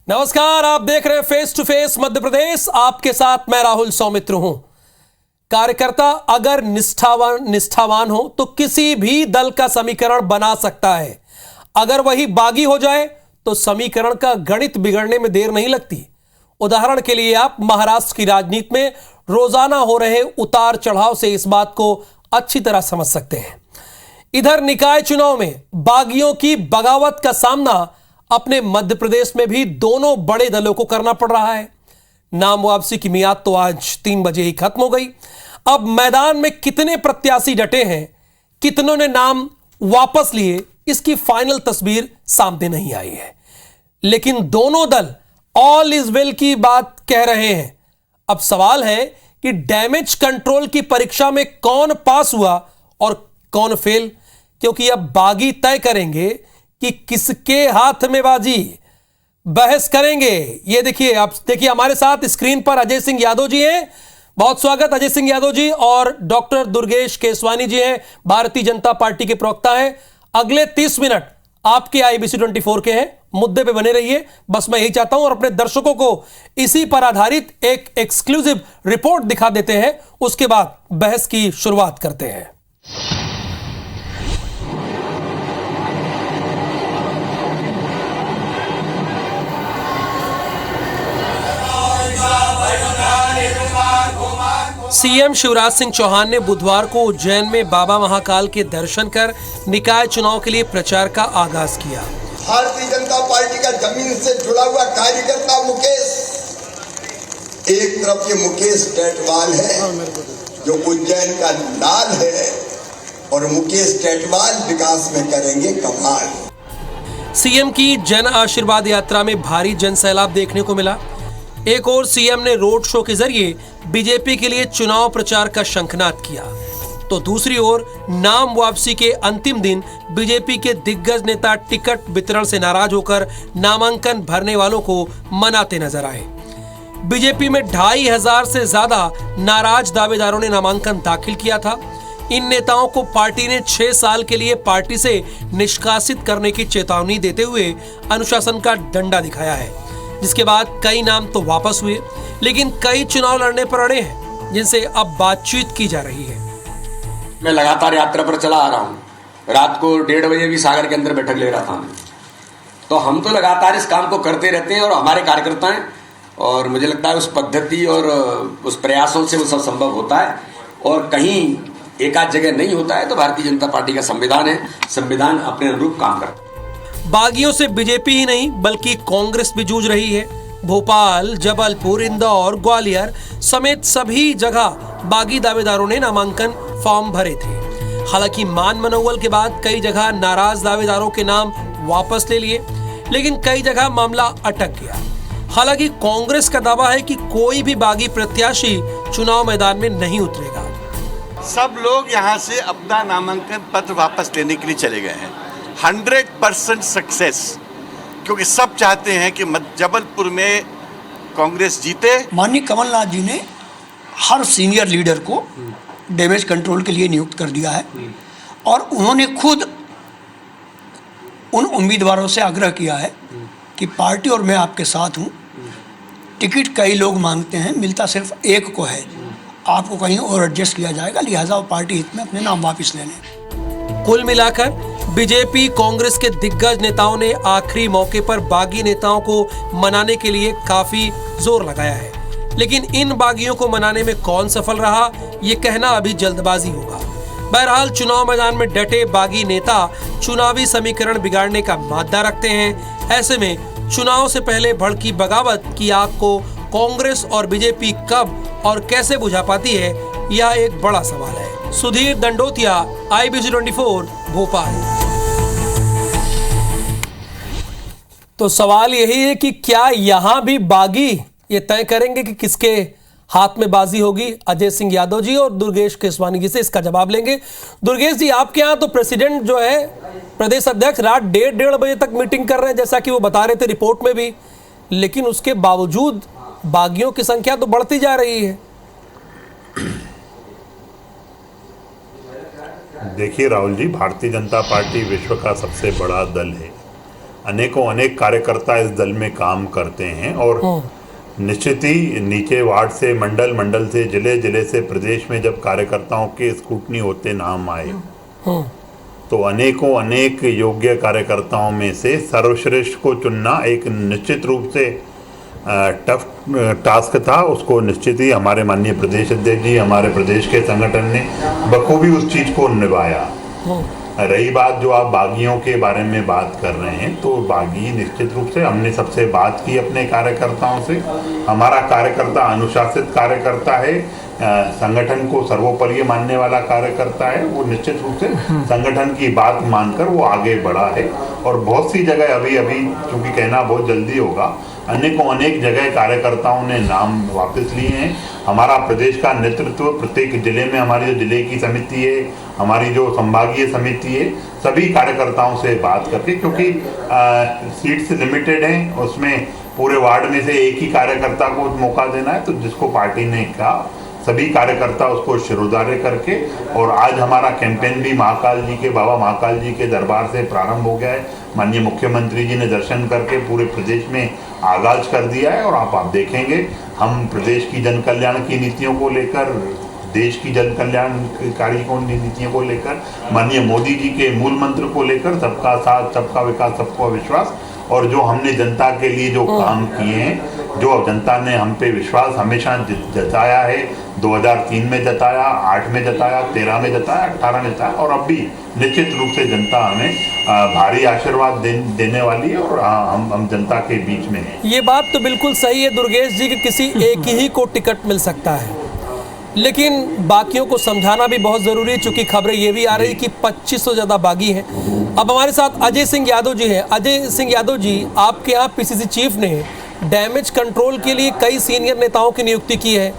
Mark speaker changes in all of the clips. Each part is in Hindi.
Speaker 1: नमस्कार, आप देख रहे हैं face to face Madhya Pradesh. आपके साथ मैं राहुल सौमित्र हूं। कार्यकर्ता अगर निष्ठावान हो तो किसी भी दल का समीकरण बना सकता है। अगर वही बागी हो जाए तो समीकरण का गणित बिगड़ने में देर नहीं लगती। उदाहरण के लिए आप महाराष्ट्र की राजनीति में रोजाना हो रहे उतार चढ़ाव से इस बात को अच्छी तरह समझ सकते हैं। इधर निकाय चुनाव में बागियों की बगावत का सामना अपने मध्य प्रदेश में भी दोनों बड़े दलों को करना पड़ रहा है। नाम वापसी की मियाद तो आज 3 बजे ही खत्म हो गई। अब मैदान में कितने प्रत्याशी डटे हैं, कितनों ने नाम वापस लिए, इसकी फाइनल तस्वीर सामने नहीं आई है। लेकिन दोनों दल ऑल इज वेल की बात कह रहे हैं। अब सवाल है कि डैमेज कंट्रोल की परीक्षा में कौन पास हुआ और कौन फेल, क्योंकि अब बागी तय करेंगे कि किसके हाथ में बाजी। बहस करेंगे। ये देखिए, आप देखिए हमारे साथ स्क्रीन पर अजय सिंह यादव जी हैं। बहुत स्वागत अजय सिंह यादव जी। और डॉक्टर दुर्गेश केसवानी जी हैं, भारतीय जनता पार्टी के प्रवक्ता हैं। अगले 30 मिनट आपके IBC 24 के हैं। मुद्दे पे बने रहिए, बस मैं यही चाहता हूं। और अपने दर्शकों को इसी पर आधारित एक एक्सक्लूसिव रिपोर्ट दिखा देते हैं, उसके बाद बहस की शुरुआत करते हैं। सीएम शिवराज सिंह चौहान ने बुधवार को उज्जैन में बाबा महाकाल के दर्शन कर निकाय चुनाव के लिए प्रचार का आगाज किया।
Speaker 2: भारतीय जनता पार्टी का जमीन से जुड़ा हुआ कार्यकर्ता मुकेश, एक तरफ ये मुकेश टेटवाल है जो उज्जैन का लाल है, और मुकेश टेटवाल विकास में करेंगे कमाल।
Speaker 1: सीएम की जन आशीर्वाद यात्रा में भारी जन सैलाब देखने को मिला। एक और सीएम ने रोड शो के जरिए बीजेपी के लिए चुनाव प्रचार का शंखनाद किया, तो दूसरी ओर नाम वापसी के अंतिम दिन बीजेपी के दिग्गज नेता टिकट वितरण से नाराज होकर नामांकन भरने वालों को मनाते नजर आए। बीजेपी में 2500 से ज्यादा नाराज दावेदारों ने नामांकन दाखिल किया था। इन नेताओं को पार्टी ने 6 साल के लिए पार्टी से निष्कासित करने की चेतावनी देते हुए अनुशासन का डंडा दिखाया है, जिसके बाद कई नाम तो वापस हुए, लेकिन कई चुनाव लड़ने पर अड़े हैं, जिनसे अब बातचीत की जा रही है।
Speaker 3: मैं लगातार यात्रा पर चला आ रहा हूँ। रात को 1:30 बजे भी सागर के अंदर बैठक ले रहा था। तो हम तो लगातार इस काम को करते रहते हैं, और हमारे कार्यकर्ता हैं, और मुझे लगता है उस पद्धति और उस प्रयासों से वो सब संभव होता है। और कहीं एक आध जगह नहीं होता है तो भारतीय जनता पार्टी का संविधान है, संविधान अपने अनुरूप काम करता है।
Speaker 1: बागियों से बीजेपी ही नहीं बल्कि कांग्रेस भी जूझ रही है। भोपाल, जबलपुर, इंदौर, ग्वालियर समेत सभी जगह बागी दावेदारों ने नामांकन फॉर्म भरे थे। हालांकि मान मनोवल के बाद कई जगह नाराज दावेदारों के नाम वापस ले लिए, लेकिन कई जगह मामला अटक गया। हालांकि कांग्रेस का दावा है कि कोई भी बागी प्रत्याशी चुनाव मैदान में नहीं उतरेगा।
Speaker 4: सब लोग यहाँ से अपना नामांकन पत्र वापस लेने के लिए चले गए हैं। 100% सक्सेस, क्योंकि सब चाहते हैं कि जबलपुर में कांग्रेस जीते।
Speaker 5: माननीय कमलनाथ जी ने हर सीनियर लीडर को डैमेज कंट्रोल के लिए नियुक्त कर दिया है, और उन्होंने खुद उन उम्मीदवारों से आग्रह किया है कि पार्टी और मैं आपके साथ हूँ। टिकट कई लोग मांगते हैं, मिलता सिर्फ एक को है, आपको कहीं और एडजस्ट किया जाएगा, लिहाजा पार्टी हित में अपने नाम वापस ले लें।
Speaker 1: कुल मिलाकर बीजेपी कांग्रेस के दिग्गज नेताओं ने आखिरी मौके पर बागी नेताओं को मनाने के लिए काफी जोर लगाया है, लेकिन इन बागियों को मनाने में कौन सफल रहा, ये कहना अभी जल्दबाजी होगा। बहरहाल चुनाव मैदान में डटे बागी नेता चुनावी समीकरण बिगाड़ने का मादा रखते हैं। ऐसे में चुनाव से पहले भड़की बगावत की आग को कांग्रेस और बीजेपी कब और कैसे बुझा पाती है, यह एक बड़ा सवाल है। सुधीर दंडोतिया, IBC 24, भोपाल। तो सवाल यही है कि क्या यहां भी बागी ये तय करेंगे कि किसके हाथ में बाजी होगी? अजय सिंह यादव जी और दुर्गेश केसवानी जी से इसका जवाब लेंगे। दुर्गेश जी, आपके यहाँ तो प्रेसिडेंट जो है, प्रदेश अध्यक्ष, रात 1:30 बजे तक मीटिंग कर रहे हैं, जैसा कि वो बता रहे थे रिपोर्ट में भी, लेकिन उसके बावजूद बागियों की संख्या तो बढ़ती जा रही है।
Speaker 6: देखिए राहुल जी, भारतीय जनता पार्टी विश्व का सबसे बड़ा दल है। अनेकों अनेक कार्यकर्ता इस दल में काम करते हैं और निश्चित ही नीचे वार्ड से मंडल, मंडल से जिले, जिले से प्रदेश में जब कार्यकर्ताओं के स्क्रूटनी होते नाम आए तो अनेकों अनेक योग्य कार्यकर्ताओं में से सर्वश्रेष्ठ को चुनना एक निश्चित रूप से टफ टास्क था। उसको निश्चित ही हमारे माननीय प्रदेश अध्यक्ष जी, हमारे प्रदेश के संगठन ने बखूबी उस चीज को निभाया। रही बात जो आप बागियों के बारे में बात कर रहे हैं, तो बागी निश्चित रूप से हमने सबसे बात की अपने कार्यकर्ताओं से। हमारा कार्यकर्ता अनुशासित कार्यकर्ता है, संगठन को सर्वोपरि मानने वाला कार्यकर्ता है। वो निश्चित रूप से संगठन की बात मानकर वो आगे बढ़ा है और बहुत सी जगह अभी क्योंकि कहना बहुत जल्दी होगा, अनेकों अनेक जगह कार्यकर्ताओं ने नाम वापस लिए हैं। हमारा प्रदेश का नेतृत्व प्रत्येक जिले में, हमारी जो जिले की समिति है, हमारी जो संभागीय समिति है, सभी कार्यकर्ताओं से बात करके, क्योंकि सीट्स लिमिटेड हैं, उसमें पूरे वार्ड में से एक ही कार्यकर्ता को मौका देना है, तो जिसको पार्टी ने कहा सभी कार्यकर्ता उसको शिरोधार्य करके, और आज हमारा कैंपेन भी महाकाल जी के, बाबा महाकाल जी के दरबार से प्रारंभ हो गया है। माननीय मुख्यमंत्री जी ने दर्शन करके पूरे प्रदेश में आगाज कर दिया है और आप देखेंगे हम प्रदेश की जन कल्याण की नीतियों को लेकर, देश की जन कल्याणकारी नीतियों को लेकर, माननीय मोदी जी के मूल मंत्र को लेकर, सबका साथ, सबका विकास, सबका विश्वास, और जो हमने जनता के लिए जो काम किए हैं, जो जनता ने हम पे विश्वास हमेशा जताया है, 2003 में जताया, 8 में जताया, 13 में जताया, 18 में जताया, और अब भी निश्चित रूप से जनता हमें भारी आशीर्वाद देने वाली है और हम जनता के बीच में हैं।
Speaker 1: ये बात तो बिल्कुल सही है दुर्गेश जी कि किसी एक ही को टिकट मिल सकता है, लेकिन बाकियों को समझाना भी बहुत ज़रूरी है, चूँकि खबरें ये भी आ रही कि 2500 से ज़्यादा बागी हैं। अब हमारे साथ अजय सिंह यादव जी हैं। अजय सिंह यादव जी, आपके यहाँ पीसीसी चीफ ने डैमेज कंट्रोल के लिए कई सीनियर नेताओं की नियुक्ति की है,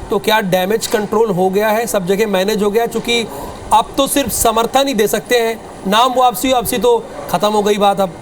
Speaker 1: तो क्या डैमेज कंट्रोल हो गया है, सब जगह मैनेज हो गया? चूँकि अब तो सिर्फ समर्थन ही दे सकते हैं, नाम वापसी तो ख़त्म हो गई बात। अब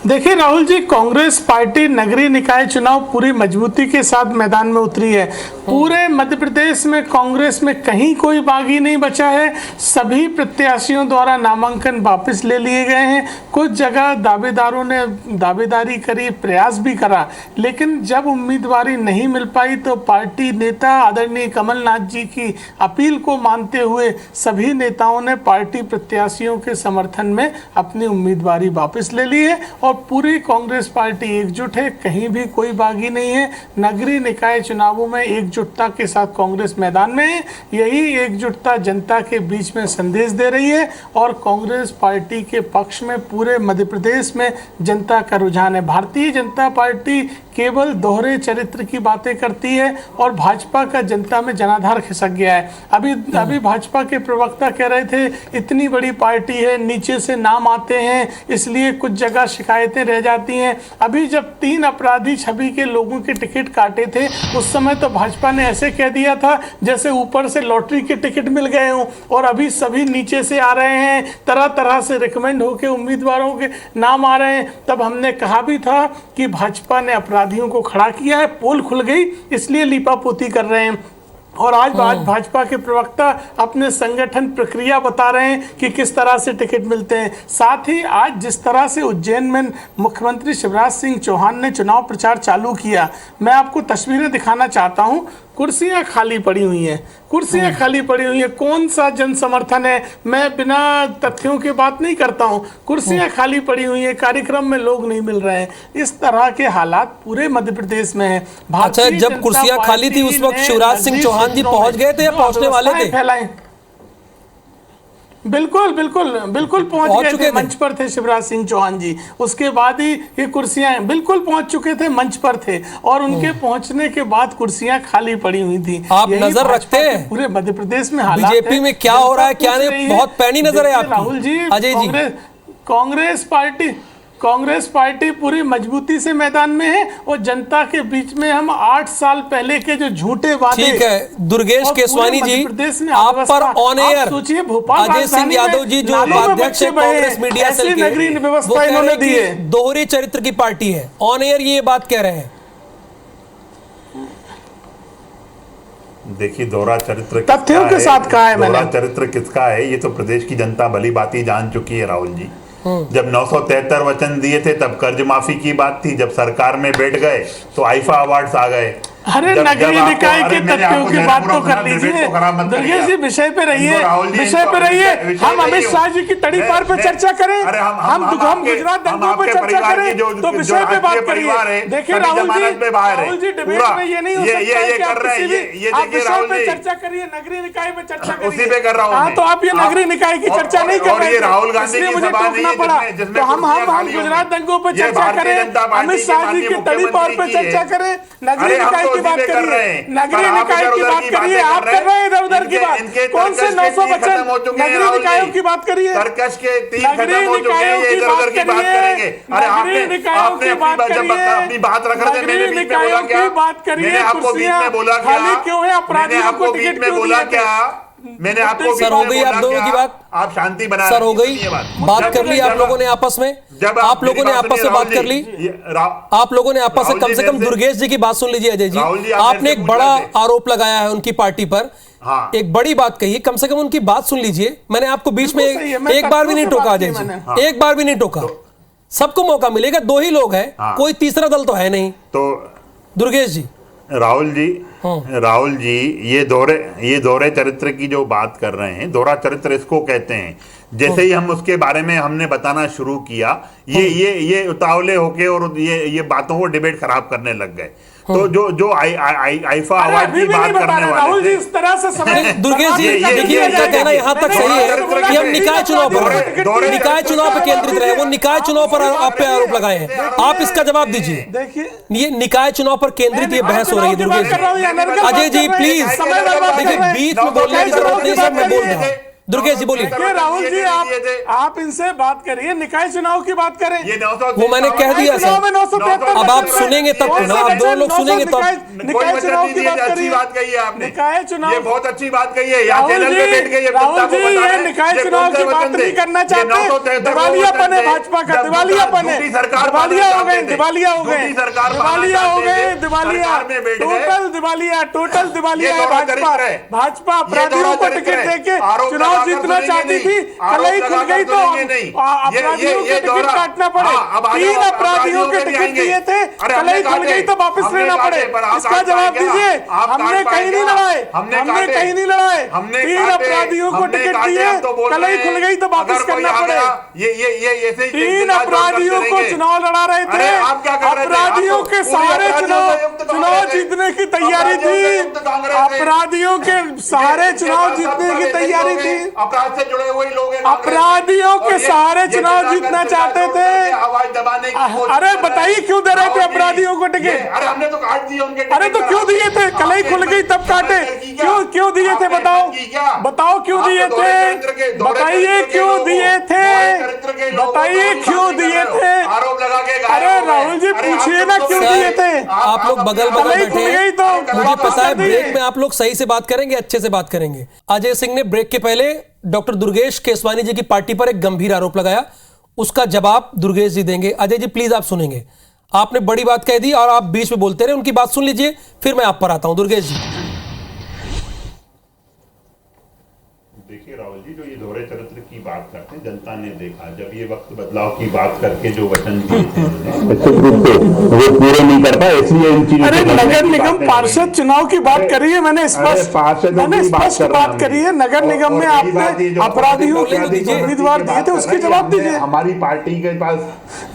Speaker 7: देखिए राहुल जी, कांग्रेस पार्टी नगरीय निकाय चुनाव पूरी मजबूती के साथ मैदान में उतरी है। पूरे मध्य प्रदेश में कांग्रेस में कहीं कोई बागी नहीं बचा है। सभी प्रत्याशियों द्वारा नामांकन वापस ले लिए गए हैं। कुछ जगह दावेदारों ने दावेदारी करी, प्रयास भी करा, लेकिन जब उम्मीदवारी नहीं मिल पाई तो पार्टी नेता आदरणीय कमलनाथ जी की अपील को मानते हुए सभी नेताओं ने पार्टी प्रत्याशियों के समर्थन में अपनी उम्मीदवारी वापस ले ली है और पूरी कांग्रेस पार्टी एकजुट है। कहीं भी कोई बागी नहीं है। नगरीय निकाय चुनावों में एकजुटता के साथ कांग्रेस मैदान में है। यही एकजुटता जनता के बीच में संदेश दे रही है और कांग्रेस पार्टी के पक्ष में पूरे मध्य प्रदेश में जनता का रुझान है। भारतीय जनता पार्टी केवल दोहरे चरित्र की बातें करती है और भाजपा का जनता में जनाधार खिसक गया है। अभी भाजपा के प्रवक्ता कह रहे थे इतनी बड़ी पार्टी है, नीचे से नाम आते हैं, इसलिए कुछ जगह शिकायतें रह जाती हैं। अभी जब 3 अपराधी छवि के लोगों के टिकट काटे थे उस समय तो भाजपा ने ऐसे कह दिया था जैसे ऊपर से लॉटरी के टिकट मिल गए हों, और अभी सभी नीचे से आ रहे हैं, तरह तरह से रिकमेंड होकर उम्मीदवारों के नाम आ रहे हैं। तब हमने कहा भी था कि भाजपा ने अपराधियों को खड़ा किया है, पोल खुल गई, इसलिए लीपापोती कर रहे हैं। और आज भाजपा के प्रवक्ता अपने संगठन प्रक्रिया बता रहे हैं कि किस तरह से टिकट मिलते हैं। साथ ही आज जिस तरह से उज्जैन में मुख्यमंत्री शिवराज सिंह चौहान ने चुनाव प्रचार चालू किया, मैं आपको तस्वीरें दिखाना चाहता हूं। कुर्सियां खाली पड़ी हुई हैं, कुर्सियां खाली पड़ी हुई हैं। कौन सा जन समर्थन है? मैं बिना तथ्यों की बात नहीं करता हूं। कुर्सियां खाली पड़ी हुई हैं, कार्यक्रम में लोग नहीं मिल रहे हैं। इस तरह के हालात पूरे मध्य प्रदेश में है।
Speaker 1: अच्छा, जब कुर्सियां खाली थी उस वक्त शिवराज सिंह चौहान जी पहुंच गए थे या पहुंचने वाले थे?
Speaker 7: बिल्कुल पहुंच गए थे, मंच पर थे शिवराज सिंह चौहान जी। उसके बाद ही ये कुर्सियां बिल्कुल पहुंच चुके थे, मंच पर थे, और उनके पहुंचने के बाद कुर्सियां खाली पड़ी हुई थी।
Speaker 1: आप नजर रखते हैं
Speaker 7: पूरे मध्य प्रदेश में हालात
Speaker 1: बीजेपी में क्या हो रहा है, क्या नहीं? बहुत पैनी नजर है आपकी
Speaker 7: राहुल जी।
Speaker 1: अजय जी,
Speaker 7: कांग्रेस पार्टी पूरी मजबूती से मैदान में है और जनता के बीच में हम 8 साल पहले के जो झूठे वादे।
Speaker 1: ठीक है दुर्गेश केसवानी जी, आप पर ऑन एयर
Speaker 7: सोचिए, भोपाल
Speaker 1: अजय सिंह यादव जी जो उपाध्यक्ष है कांग्रेस मीडिया सेल के,
Speaker 7: नगरीय व्यवस्था इन्होंने दी है,
Speaker 1: दोहरे चरित्र की पार्टी है। ऑन एयर ये बात कह रहे हैं।
Speaker 6: देखिए, दोहरा चरित्र
Speaker 7: तथ्यों के साथ कहा है मैंने।
Speaker 6: दोहरा चरित्र किसका है ये तो प्रदेश की जनता भली भांति जान चुकी है राहुल जी। जब 973 वचन दिए थे तब कर्ज माफी की बात थी, जब सरकार में बैठ गए तो आईफा अवार्ड्स आ गए।
Speaker 7: अरे नगरीय निकाय के तथ्यों की बात तो कर लीजिए दुर्गेश जी, विषय पे रहिए, विषय पे रहिए। हम अमित शाह जी की तड़ी पार पे चर्चा करें, हम गुजरात दंगों पे चर्चा करें तो विषय पे बात करिए। देखिए राहुल जी डिबेट में ये नहीं हो सकता आप किसी भी आप विषय पे चर्चा करिए, नगरीय निकाय पे चर्चा करिए।
Speaker 6: उसी पे कर रहा हूं।
Speaker 7: हाँ, तो आप ये नगरीय निकाय की चर्चा नहीं कर रहे,
Speaker 6: राहुल गांधी
Speaker 7: इसलिए मुझे टोकना पड़ा। तो हम गुजरात दंगों पे चर्चा करें, अमित शाह जी की तड़ी पार पे चर्चा करें, नगरीय निकाय की बात करिए, नगरीय निकाय की बात करिए। आप कर रहे हैं इधर उधर की बात। कौन से 900 वचन नगरीय निकायों की बात करिए,
Speaker 6: तर्कश के 3
Speaker 7: नगरीय निकायों की बात करिए, नगरीय निकायों की बात करिए,
Speaker 6: अपनी बात रख रहे थे,
Speaker 7: नगरीय निकायों की बात करिए।
Speaker 6: मैंने आपको बीच में बोला क्या?
Speaker 7: खाली क्यों है? अपराधियों को टिकट क्यों
Speaker 6: बोला
Speaker 7: दिया?
Speaker 6: क्या? मैंने आपको
Speaker 1: सर हो गई आप दोनों की बात,
Speaker 6: आप शांति बना
Speaker 1: सर हो गई बात कर ली आप लोगों ने आपस में, आप लोगों ने आपस में बात कर ली, आप लोगों ने आपस में कम से कम दुर्गेश जी की बात सुन लीजिए। अजय जी, आपने एक बड़ा आरोप लगाया है उनकी पार्टी पर, एक बड़ी बात कही, कम से कम उनकी बात सुन लीजिए। मैंने आपको बीच में एक बार भी नहीं टोका अजय जी, एक बार भी नहीं टोका। सबको मौका मिलेगा, 2 ही लोग हैं, कोई तीसरा दल तो है नहीं।
Speaker 6: तो
Speaker 1: दुर्गेश जी,
Speaker 6: राहुल जी ये दोहरे चरित्र की जो बात कर रहे हैं, दोहरा चरित्र इसको कहते हैं। जैसे ही हम उसके बारे में हमने बताना शुरू किया, ये उतावले होके और ये बातों को डिबेट खराब करने लग गए। तो जो आईफा अवार्ड की बात करने
Speaker 7: राहुल जी इस तरह से समझ
Speaker 1: दुर्गेश जी देखिए, उनका कहना यहाँ तक सही है कि हम निकाय चुनाव पर केंद्रित रहे, वो निकाय चुनाव पर आप पे आरोप लगाए हैं। आप इसका जवाब दीजिए।
Speaker 7: देखिए,
Speaker 1: ये निकाय चुनाव पर केंद्रित ये बहस हो रही है दुर्गेश जी। अजय जी प्लीज देखिए, बीच में बोलने की जरूरत नहीं, सब मैं बोल रहा हूँ। दुर्गेश जी बोलिए।
Speaker 7: राहुल जी आप इनसे बात करिए, निकाय चुनाव की बात करें।
Speaker 1: वो मैंने कह दिया सर, अब आप सुनेंगे तब तो ना, आप 2 लोग सुनेंगे तो।
Speaker 7: निकाय चुनाव की बात करिए,
Speaker 6: बात कही है आपने,
Speaker 7: निकाय चुनाव
Speaker 6: ये बहुत अच्छी बात कही है।
Speaker 7: राहुल जी ये निकाय चुनाव की बात नहीं करना चाहते। दिवालियापन है भाजपा का, दिवालियापन है, दिवालिया हो गए, दिवालिया हो गए, दिवालिया हो गए, दिवालिया, टोटल दिवालिया है भाजपा। भाजपा अपराधियों को टिकट देके चुनाव जीतना चाहती थी, कलई खुल गई तो अपराधियों के टिकट काटना पड़े। 3 अपराधियों के टिकट दिए थे, कलई खुल गई तो वापस लेना पड़े। इसका जवाब दीजिए। हमने कहीं नहीं लड़ाए, हमने कहीं नहीं लड़ाए। 3 अपराधियों को टिकट दिए, कलई खुल गई तो वापस करना पड़े। 3 अपराधियों को चुनाव लड़ा रहे थे, अपराधियों के सहारे चुनाव जीतने की तैयारी थी, अपराधियों के सहारे चुनाव जीतने की तैयारी थी।
Speaker 6: अपराध से जुड़े हुए लोग
Speaker 7: अपराधियों के सहारे चुनाव जीतना चाहते थे।
Speaker 6: आवाज दबाने की,
Speaker 7: अरे बताइए क्यों दे रहे थे अपराधियों को टिकट?
Speaker 6: अरे हमने तो काट दिए उनके।
Speaker 7: अरे तो क्यों दिए थे? कलई खुल गई तब काटे। क्यों दिए थे? बताओ क्यों दिए थे? बताइए क्यों दिए थे? बताइए क्यों दिए थे?
Speaker 6: आरोप लगा के।
Speaker 7: अरे राहुल जी पूछिए ना क्यों दिए थे?
Speaker 1: आप लोग बगल बैठे हैं,
Speaker 7: तो
Speaker 1: मुझे पता है ब्रेक में आप लोग सही से बात करेंगे, अच्छे से बात करेंगे। अजय सिंह ने ब्रेक के पहले डॉक्टर दुर्गेश केसवानी जी की पार्टी पर एक गंभीर आरोप लगाया, उसका जवाब दुर्गेश जी देंगे। अजय जी प्लीज आप सुनेंगे, आपने बड़ी बात कह दी और आप बीच में बोलते रहे, उनकी बात सुन लीजिए फिर मैं आप पर आता हूं। दुर्गेश जी
Speaker 6: देखिए राहुल जी, जो ये दोहरे चरित्र की बात करते हैं, जनता ने देखा जब ये वक्त बदलाव की बात करके जो वचन दिए थे वो पूरे नहीं कर पाए, इसलिए इन चीजों।
Speaker 7: अरे नगर निगम पार्षद चुनाव की बात करी है, मैंने स्पष्ट बात करी है। नगर निगम में आपने अपराधियों के उम्मीदवार दिए थे, उसके जवाब दीजिए।
Speaker 6: हमारी पार्टी के पास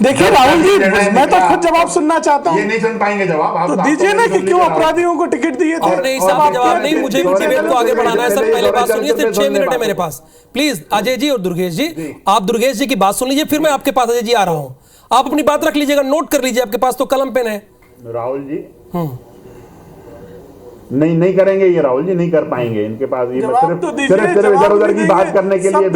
Speaker 7: देखिए राहुल जी, मैं तो खुद जवाब सुनना चाहता हूँ।
Speaker 6: ये नहीं सुन पाएंगे जवाब,
Speaker 7: तो दीजिए ना कि क्यों अपराधियों को टिकट दिए थे।
Speaker 1: नहीं साहब जवाब नहीं, मुझे डिबेट को आगे बढ़ाना है सर। पहले बात सुनिए, सिर्फ 6 मिनट है मेरे पास। प्लीज अजय जी और दुर्गेश जी, आप दुर्गेश जी की बात सुन लीजिए, फिर मैं आपके पास अजय जी आ रहा हूं। आप अपनी बात रख लीजिएगा, नोट कर लीजिए, आपके पास तो कलम पेन है।
Speaker 6: राहुल जी नहीं करेंगे ये, राहुल जी नहीं कर पाएंगे, इनके पास ये सिर्फ इधर उधर की बात करने के लिए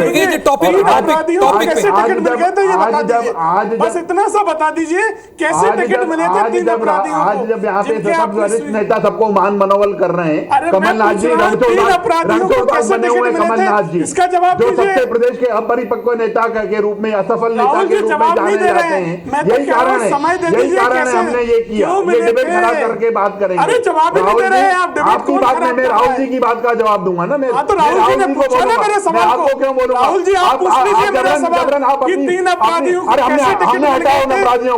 Speaker 7: बस इतना सा बता दीजिए कैसे टिकट मिले थे 3 अपराधियों को।
Speaker 6: आज जब यहाँ पे सब वरिष्ठ नेता सबको मान मनोबल कर रहे हैं, कमलनाथ जी बने हुए, कमलनाथ जी
Speaker 7: इसका जवाब
Speaker 6: जो सबसे प्रदेश के अपरिपक्व नेता के रूप में, असफल नेता के रूप में जाने जाते हैं, यही कारण है हमने ये किया, ये डिबेट खड़ा करके बात करेंगे।
Speaker 7: अरे जवाब नहीं दे रहे हैं आप डिबेट
Speaker 6: आपकी बात में मैं राहुल जी की बात का जवाब दूंगा ना। मैं
Speaker 7: तो राहुल जी ने पूछा ना मेरे सवाल को,
Speaker 6: क्यों बोलूंगा?
Speaker 7: राहुल जी आप पूछ लीजिए मेरा सवाल कि 3 अपराधियों को कैसे टिकट मिल गए,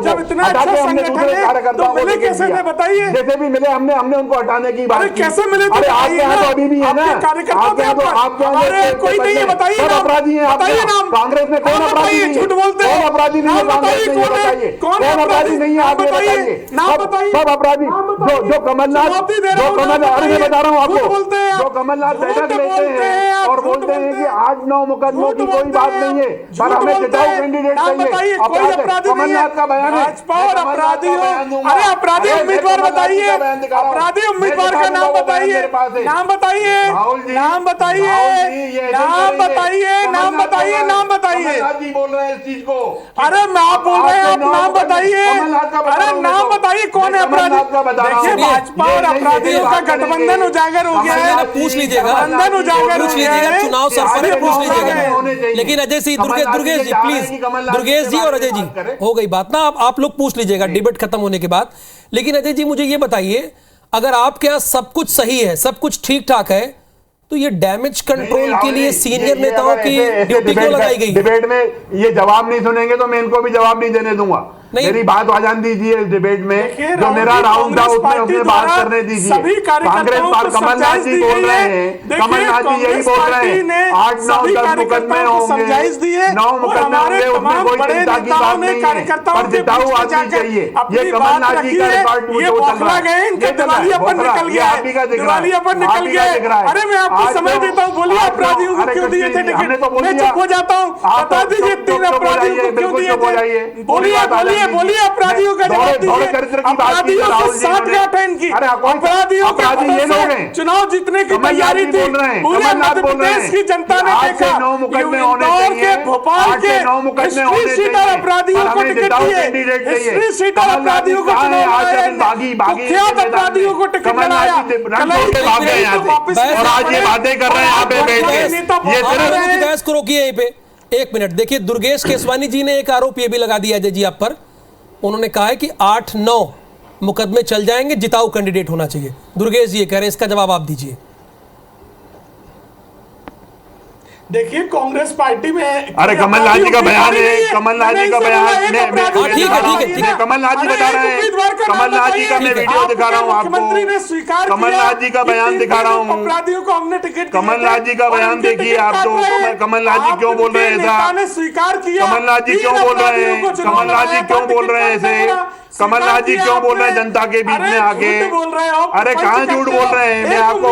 Speaker 7: जब इतना अच्छा संगठन है तो मिले कैसे थे बताइए।
Speaker 6: जैसे भी मिले हमने उनको हटाने की बात की।
Speaker 7: कैसे मिले थे
Speaker 6: आपके यहाँ तो अभी भी है ना,
Speaker 7: कार्यकर्ता कोई नहीं है, बताइए
Speaker 6: अपराधी है,
Speaker 7: बताइए नाम।
Speaker 6: कांग्रेस में कौन अपराधी नहीं है?
Speaker 7: झूठ बोलते हैं,
Speaker 6: कौन अपराधी नहीं है? कांग्रेस में बताइए कौन अपराधी नहीं है? आप बताइए, सब अपराधी जो कमलनाथ अरे मैं बता रहा हूँ आपको, जो कमलनाथ बैठक लेते हैं और बोलते हैं कि 8-9 मुकदमों की कोई बात नहीं है, पर हमें जिताऊ कैंडिडेट चाहिए। कमलनाथ का बयान है,
Speaker 7: अपराधी हो, अरे अपराधी उम्मीदवार बताइए, अपराधी उम्मीदवार का नाम बताइए, नाम बताइए, नाम बताइए, नाम बताइए, नाम बताइए, नाम बताइए।
Speaker 6: जी बोल रहे हैं इस चीज को।
Speaker 7: अरे आप बोल रहे हैं, आप नाम बताइए, अरे नाम बताइए कौन है अपराधी। देखिए भाजपा और अपराधियों का गठबंधन उजागर हो गया है,
Speaker 1: पूछ लीजिएगा,
Speaker 7: गठबंधन उजागर हो गया है,
Speaker 1: चुनाव सरफराज पूछ लीजिएगा। लेकिन अजय सिंह दुर्गेश जी प्लीज, दुर्गेश जी और अजय जी हो गई बात ना, आप लोग पूछ लीजिएगा डिबेट खत्म होने के बाद। लेकिन अजय जी मुझे ये बताइए, अगर आपके यहाँ सब कुछ सही है, सब कुछ ठीक ठाक है, तो ये डैमेज कंट्रोल के लिए सीनियर नेताओं की ड्यूटी क्यों लगाई गई?
Speaker 6: डिबेट में ये जवाब नहीं सुनेंगे तो मैं इनको भी जवाब नहीं देने दूंगा। मेरी बात आ जाने दीजिए इस डिबेट में, जो मेरा राउंड था उसमें बात करने दीजिए। कांग्रेस पर कमलनाथ जी बोल रहे हैं, कमलनाथ जी यही बोल रहे हैं 8-9-10 मुकदमे होंगे, 9 मुकदमे होंगे, उसमें कोई चिंता की बात नहीं है, पर जिताऊ आदमी चाहिए। ये कमलनाथ जी का रिकॉर्ड मुझे वो चल रहा है, आप ही का दिख रहा है।
Speaker 7: अरे मैं आपको समय देता हूँ, बोलिए अपराधियों को क्यों दिए थे टिकट? मैं चुप हो जाता हूँ, बता दीजिए 3 अपराधियों को क्यों दिए थे? बोलिए बोलिए अपराधियों का जवाब दीजिए। अपराधियों से साठगांठ है इनकी, अपराधियों के चुनाव जीतने की तैयारी थी। पूरे मध्य प्रदेश की जनता ने देखा, इंदौर के, भोपाल के हिस्ट्री सीटर अपराधियों को टिकट दिए, हिस्ट्री सीटर अपराधियों को चुनाव लड़ाया, कुख्यात अपराधियों को टिकट लड़ाया।
Speaker 6: और आज ये बातें कर रहे हैं यहाँ पे बैठ के।
Speaker 1: बहस को रोकिए यहीं पे 1 मिनट। देखिए दुर्गेश केसवानी जी ने एक आरोप ये भी लगा दिया अजय जी आप पर, उन्होंने कहा है कि 8-9 मुकदमे चल जाएंगे, जिताऊ कैंडिडेट होना चाहिए। दुर्गेश जी ये कह रहे हैं, इसका जवाब आप दीजिए।
Speaker 7: देखिए कांग्रेस पार्टी में,
Speaker 6: अरे कमलनाथ जी का बयान है, कमलनाथ जी का बयान
Speaker 1: ठीक है,
Speaker 6: कमलनाथ जी बता रहे हैं, कमलनाथ जी का मैं वीडियो दिखा रहा हूँ आपको, कमलनाथ जी का बयान दिखा रहा हूँ,
Speaker 7: अपराधियों को हमने टिकट,
Speaker 6: कमलनाथ जी का बयान देखिए आप तो। कमलनाथ जी क्यों बोल रहे हैं ऐसा?
Speaker 7: स्वीकार किया,
Speaker 6: कमलनाथ जी क्यों बोल रहे हैं? कमलनाथ जी क्यों बोल रहे हैं ऐसे? कमलनाथ जी क्यों बोल रहे हैं जनता के बीच में आके? अरे कहाँ झूठ बोल रहे हैं? मैं आपको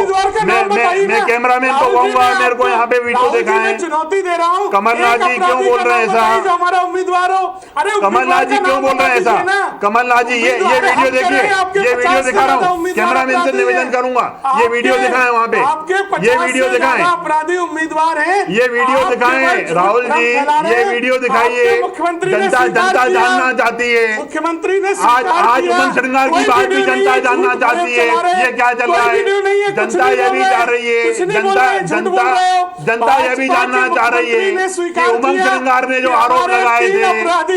Speaker 6: मैं कैमरामैन को कहूंगा मेरे को यहाँ पे वीडियो दिखाएं।
Speaker 7: चुनौती दे रहा हूँ,
Speaker 6: कमलनाथ जी क्यों बोल रहे हैं ऐसा?
Speaker 7: हमारा उम्मीदवार हो। अरे
Speaker 6: कमलनाथ जी क्यों बोल रहे हैं ऐसा? कमलनाथ जी ये वीडियो देखिए, ये वीडियो दिखा रहा हूँ, कैमरामैन से निवेदन करूंगा ये वीडियो दिखाएं वहाँ पे, ये वीडियो दिखाएं,
Speaker 7: अपराधी उम्मीदवार है,
Speaker 6: ये वीडियो दिखाएं राहुल जी, ये वीडियो दिखाइए। जनता जानना चाहती है,
Speaker 7: मुख्यमंत्री ने
Speaker 6: आज उमंग श्रृंगार की बात भी जनता जानना चाहती है, ये क्या चल रहा है? जनता ये भी चाह रही है, जनता ये भी जानना चाह रही है कि उमंग श्रृंगार ने जो आरोप लगाए थे,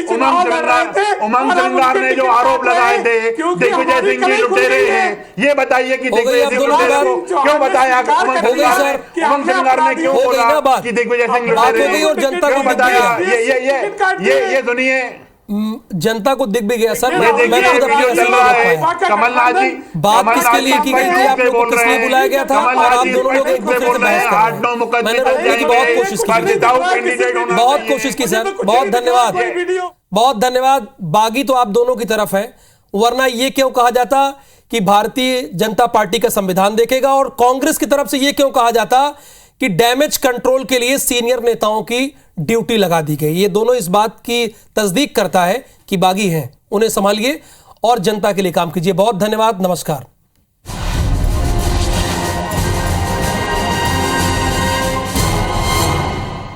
Speaker 6: उमंग श्रृंगार ने जो आरोप लगाए थे दिग्विजय सिंह जी लुटेरे हैं, ये बताइए कि दिग्विजय सिंह लुटेरे को क्यों बताया? उमंग श्रृंगार ने क्यों बोला कि दिग्विजय सिंह लुटेरे क्यों बताया? ये सुनिए,
Speaker 1: जनता को दिख भी गया सर।
Speaker 6: कमलनाथ जी
Speaker 1: बात किसके लिए की गई थी, आप लोगों को किस लिए बुलाया गया था, और आप दोनों लोग एक दूसरे से बहस कर रहे हैं। मैंने रोकने की बहुत कोशिश की सर, बहुत धन्यवाद, बहुत धन्यवाद। बागी तो आप दोनों की तरफ है, वरना ये क्यों कहा जाता कि भारतीय जनता पार्टी का संविधान देखेगा, और कांग्रेस की तरफ से ये क्यों कहा जाता कि डैमेज कंट्रोल के लिए सीनियर नेताओं की ड्यूटी लगा दी गई। ये दोनों इस बात की तस्दीक करता है कि बागी हैं, उन्हें संभालिए और जनता के लिए काम कीजिए। बहुत धन्यवाद, नमस्कार।